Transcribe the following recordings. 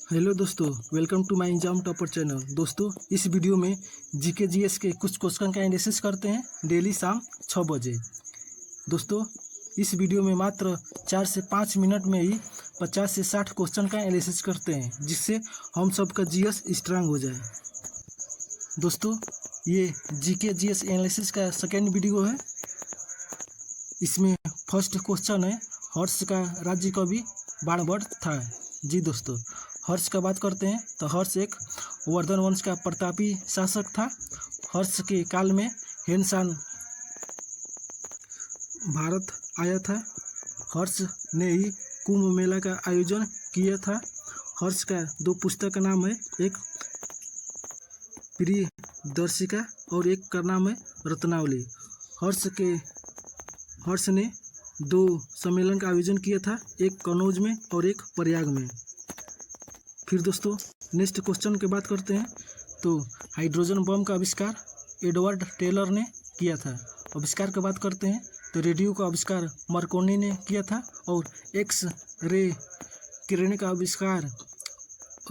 Hello दोस्तों, welcome to my exam topper channel. दोस्तों, इस वीडियो में जीके जीएस के कुछ क्वेश्चन का एनालिसिस करते हैं डेली शाम 6 बजे। दोस्तों, इस वीडियो में मात्र 4 से 5 मिनट में ही 50 से 60 क्वेश्चन का एनालिसिस करते हैं, जिससे हम सबका जीएस स्ट्रांग हो जाए। दोस्तों, ये जीके जीएस एनालिसिस का सेकेंड वीडियो है। इसमें फर्स्ट क्वेश्चन है, हर्ष का राज्य कवि बाणभट्ट था। जी दोस्तों, हर्ष का बात करते हैं तो हर्ष एक वर्धन वंश का प्रतापी शासक था। हर्ष के काल में हेनशान भारत आया था। हर्ष ने ही कुंभ मेला का आयोजन किया था। हर्ष का 2 पुस्तक का नाम है, एक प्रियदर्शिका और एक का नाम है रत्नावली। हर्ष ने 2 सम्मेलन का आयोजन किया था, एक कनौज में और एक प्रयाग में। फिर दोस्तों, नेक्स्ट क्वेश्चन की बात करते हैं तो हाइड्रोजन बम का आविष्कार एडवर्ड टेलर ने किया था। आविष्कार की बात करते हैं तो रेडियो का आविष्कार मार्कोनी ने किया था और एक्स रे किरण का आविष्कार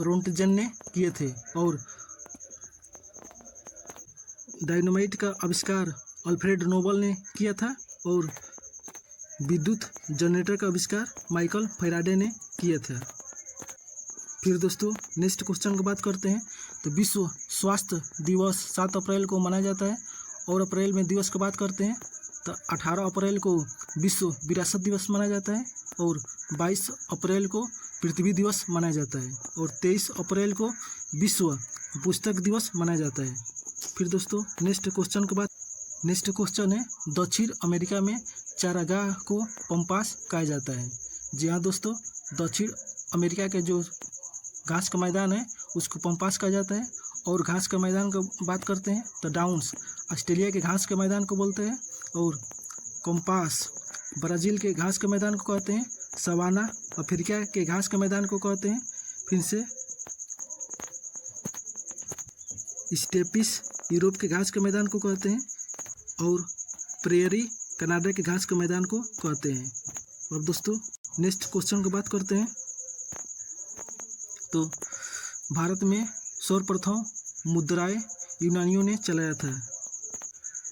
रोंटगन ने किए थे और डायनामाइट का आविष्कार अल्फ्रेड नोबल ने किया था और विद्युत जनरेटर का आविष्कार माइकल फैराडे ने किया था। फिर दोस्तों, नेक्स्ट क्वेश्चन की बात करते हैं तो विश्व स्वास्थ्य दिवस 7 अप्रैल को मनाया जाता है। और अप्रैल में दिवस की बात करते हैं तो 18 अप्रैल को विश्व विरासत दिवस मनाया जाता है और 22 अप्रैल को पृथ्वी दिवस मनाया जाता है और 23 अप्रैल को विश्व पुस्तक दिवस मनाया जाता है। फिर दोस्तों, नेक्स्ट क्वेश्चन है, दक्षिण अमेरिका में चारागाह को पंपास कहा जाता है। जी हाँ दोस्तों, दक्षिण अमेरिका के जो घास का मैदान है उसको पंपास कहा जाता है। और घास के मैदान की बात करते हैं तो डाउन्स ऑस्ट्रेलिया के घास के मैदान को बोलते हैं और कंपास ब्राज़ील के घास के मैदान को कहते हैं। सवाना अफ्रीका के घास के मैदान को कहते हैं। फिर से स्टेपिस यूरोप के घास के मैदान को कहते हैं और प्रेयरी कनाडा के घास के मैदान को कहते हैं। और दोस्तों, नेक्स्ट क्वेश्चन की बात करते हैं तो भारत में सर्वप्रथम मुद्राएं यूनानियों ने चलाया था।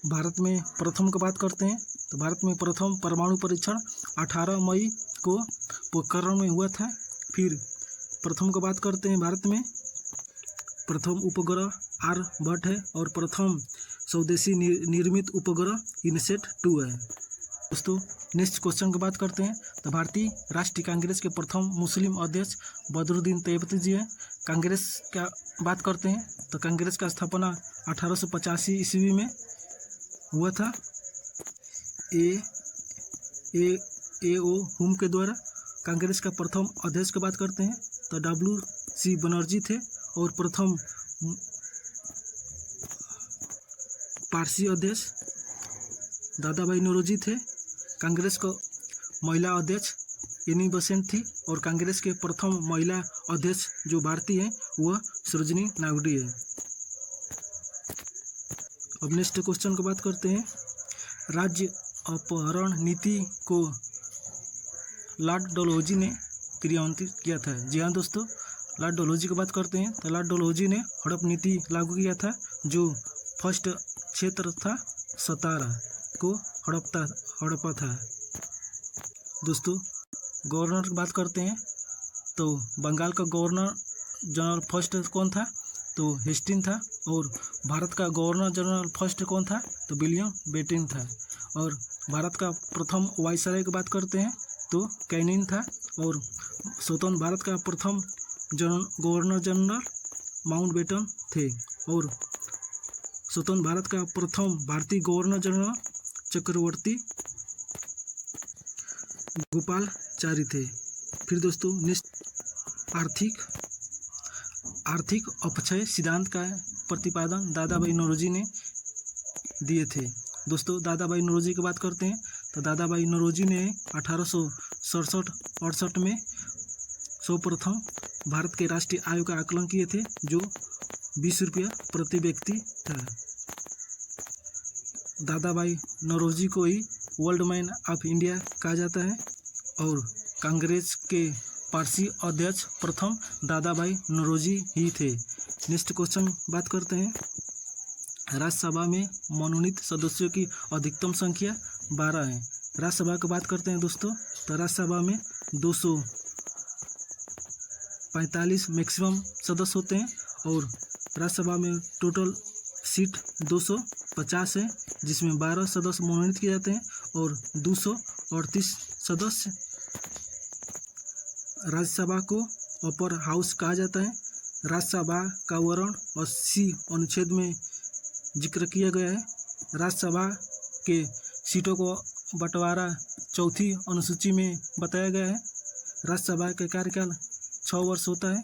भारत में प्रथम की बात करते हैं तो भारत में प्रथम परमाणु परीक्षण 18 मई को पोखरण में हुआ था। फिर प्रथम की बात करते हैं, भारत में प्रथम उपग्रह आर्यभट्ट है और प्रथम स्वदेशी निर्मित उपग्रह इनसेट 2 है। दोस्तों, नेक्स्ट क्वेश्चन की बात करते हैं तो भारतीय राष्ट्रीय कांग्रेस के प्रथम मुस्लिम अध्यक्ष बदरुद्दीन तैयबती जी हैं। कांग्रेस का बात करते हैं तो कांग्रेस का स्थापना 1885 ईस्वी में हुआ था ए.ओ. हुम के द्वारा। कांग्रेस का प्रथम अध्यक्ष की बात करते हैं तो W.C. बनर्जी थे और प्रथम पारसी अध्यक्ष दादाभाई नौरोजी थे। कांग्रेस को महिला अध्यक्ष एनी बेसेंट थी और कांग्रेस के प्रथम महिला अध्यक्ष जो भारतीय हैं वह सरोजिनी नायडू है। अब नेक्स्ट क्वेश्चन की बात करते हैं, राज्य अपहरण नीति को लॉर्ड डलहौजी ने क्रियान्वित किया था। जी हाँ दोस्तों, लॉर्ड डलहौजी की बात करते हैं तो लॉर्ड डलहौजी ने हड़प नीति लागू किया था। जो फर्स्ट क्षेत्र था सतारा को हड़पा था। दोस्तों, गवर्नर की बात करते हैं तो बंगाल का गवर्नर जनरल फर्स्ट कौन था तो हेस्टिंग था और भारत का गवर्नर जनरल फर्स्ट कौन था तो विलियम बेंटिक था। और भारत का प्रथम वायसराय की बात करते हैं तो कैनिंग था और स्वतंत्र भारत का प्रथम गवर्नर जनरल माउंटबेटन थे और स्वतंत्र भारत का प्रथम भारतीय गवर्नर जनरल चक्रवर्ती गोपालचारी थे। फिर दोस्तों, नेक्स्ट आर्थिक अपक्षय सिद्धांत का प्रतिपादन दादाभाई नौरोजी ने दिए थे। दोस्तों, दादाभाई नौरोजी की बात करते हैं तो दादाभाई नौरोजी ने 1867-68 में सर्वप्रथम भारत के राष्ट्रीय आय का आकलन किए थे जो 20 रुपया प्रति व्यक्ति था। दादाभाई नौरोजी को ही वर्ल्ड मैन ऑफ इंडिया कहा जाता है और कांग्रेस के पारसी अध्यक्ष प्रथम दादा भाई नौरोजी ही थे। नेक्स्ट क्वेश्चन बात करते हैं। राज्यसभा में मनोनीत सदस्यों की अधिकतम संख्या 12 है। राज्यसभा की बात करते हैं दोस्तों, तो राज्यसभा में 245 मैक्सिमम सदस्य होते हैं और राज्यसभा में टोटल सीट 250 है, जिसमें 12 सदस्य मनोनीत किए जाते हैं और 238 सदस्य। राज्यसभा को अपर हाउस कहा जाता है। राज्यसभा का वर्णन 80 अनुच्छेद में जिक्र किया गया है। राज्यसभा के सीटों को बंटवारा 4थी अनुसूची में बताया गया है। राज्यसभा का कार्यकाल 6 वर्ष होता है।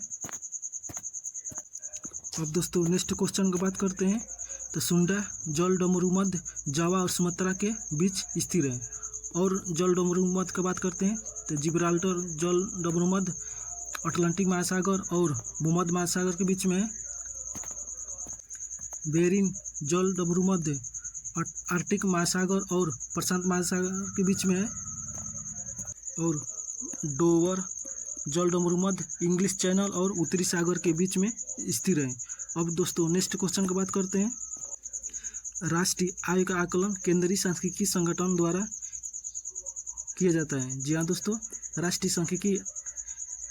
अब दोस्तों नेक्स्ट क्वेश्चन की बात करते हैं। तो सुंडा जल डमरू मध्य जावा और सुमात्रा के बीच स्थिर है। और जल डमरू मध्य की बात करते हैं तो जिब्राल्टर जल डमरू मध्य अटलांटिक महासागर और भूमध्य महासागर के बीच में है। बेरिन जल डमरू मध्य आर्कटिक महासागर और प्रशांत महासागर के बीच में है। और डोवर जल डमरू मध्य इंग्लिश चैनल और उत्तरी सागर के बीच में स्थिर है। अब दोस्तों नेक्स्ट क्वेश्चन की बात करते हैं। राष्ट्रीय आय का आकलन केंद्रीय सांख्यिकी संगठन द्वारा किया जाता है। जी हाँ दोस्तों, राष्ट्रीय सांख्यिकी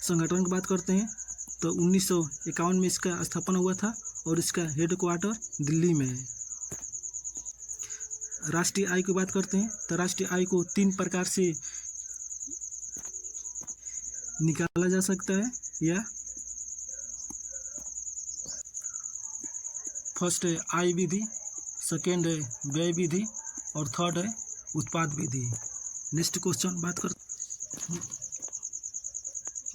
संगठन की बात करते हैं तो 1951 में इसका स्थापना हुआ था और इसका हेडक्वार्टर दिल्ली में है। राष्ट्रीय आय की बात करते हैं तो राष्ट्रीय आय को 3 प्रकार से निकाला जा सकता है। या फर्स्ट है आय विधि, सेकेंड है व्यय विधि और थर्ड है उत्पाद विधि। नेक्स्ट क्वेश्चन बात कर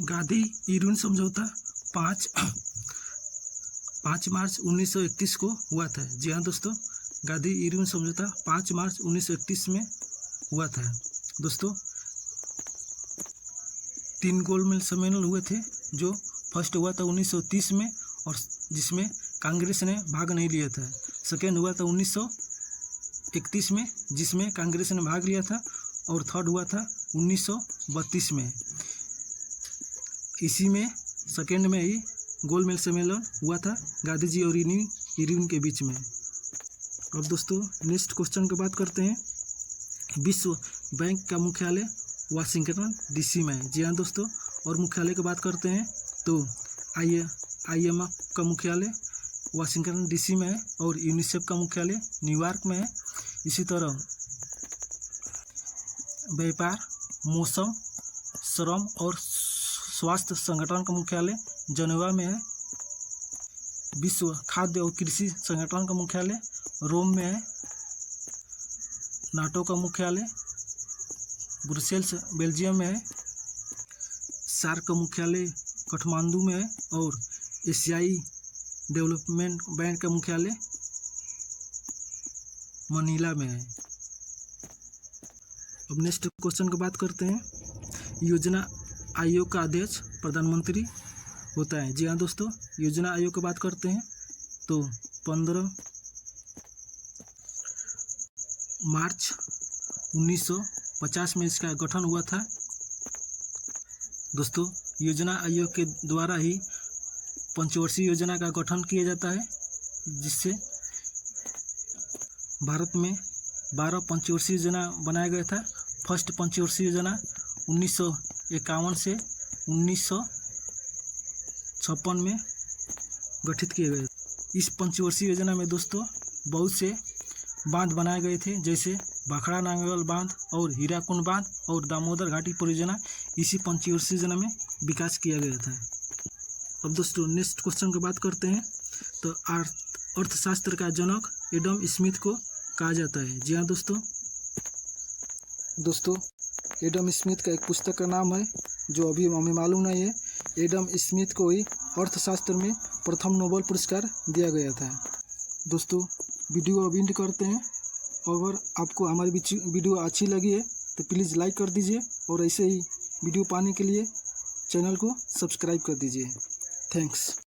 गांधी इरविन समझौता 5 मार्च 1931 को हुआ था। जी हाँ दोस्तों, गांधी इरविन समझौता 5 मार्च 1931 में हुआ था। दोस्तों 3 गोलमेज सम्मेलन हुए थे। जो फर्स्ट हुआ था 1930 में और जिसमें कांग्रेस ने भाग नहीं लिया था। सेकेंड हुआ था 1931 में जिसमें कांग्रेस ने भाग लिया था और थर्ड हुआ था 1932 में। इसी में सेकेंड में ही गोलमेज सम्मेलन हुआ था गांधी जी और इरविन के बीच में। अब दोस्तों नेक्स्ट क्वेश्चन की बात करते हैं। विश्व बैंक का मुख्यालय वाशिंगटन डीसी में है। जी हाँ दोस्तों, और मुख्यालय की बात करते हैं तो IMF का मुख्यालय वाशिंगटन डीसी में है और यूनिसेफ का मुख्यालय न्यूयॉर्क में है। इसी तरह व्यापार, मौसम, श्रम और स्वास्थ्य संगठन का मुख्यालय जनेवा में है। विश्व खाद्य और कृषि संगठन का मुख्यालय रोम में है। नाटो का मुख्यालय ब्रुसेल्स बेल्जियम में है। सार्क का मुख्यालय काठमांडू में है और एशियाई डेवलपमेंट बैंक का मुख्यालय मनीला में है। अब नेक्स्ट क्वेश्चन की बात करते हैं। योजना आयोग का अध्यक्ष प्रधानमंत्री होता है। जी हाँ दोस्तों, योजना आयोग की बात करते हैं तो 15 मार्च 1950 में इसका गठन हुआ था। दोस्तों योजना आयोग के द्वारा ही पंचवर्षीय योजना का गठन किया जाता है, जिससे भारत में 12 पंचवर्षीय योजना बनाया गया था। फर्स्ट पंचवर्षीय योजना 1951 से 1956 में गठित किए गए। इस पंचवर्षीय योजना में दोस्तों बहुत से बांध बनाए गए थे, जैसे भाखड़ा नांगल बांध और हीराकुंड बांध और दामोदर घाटी परियोजना इसी पंचवर्षीय योजना में विकास किया गया था। अब दोस्तों नेक्स्ट क्वेश्चन की बात करते हैं तो अर्थशास्त्र का जनक एडम स्मिथ को कहा जाता है। जी हाँ दोस्तों एडम स्मिथ का एक पुस्तक का नाम है जो अभी हमें मालूम नहीं है। एडम स्मिथ को ही अर्थशास्त्र में प्रथम नोबेल पुरस्कार दिया गया था। दोस्तों वीडियो अब एंड करते हैं। अगर आपको हमारी वीडियो अच्छी लगी है तो प्लीज़ लाइक कर दीजिए और ऐसे ही वीडियो पाने के लिए चैनल को सब्सक्राइब कर दीजिए। थैंक्स।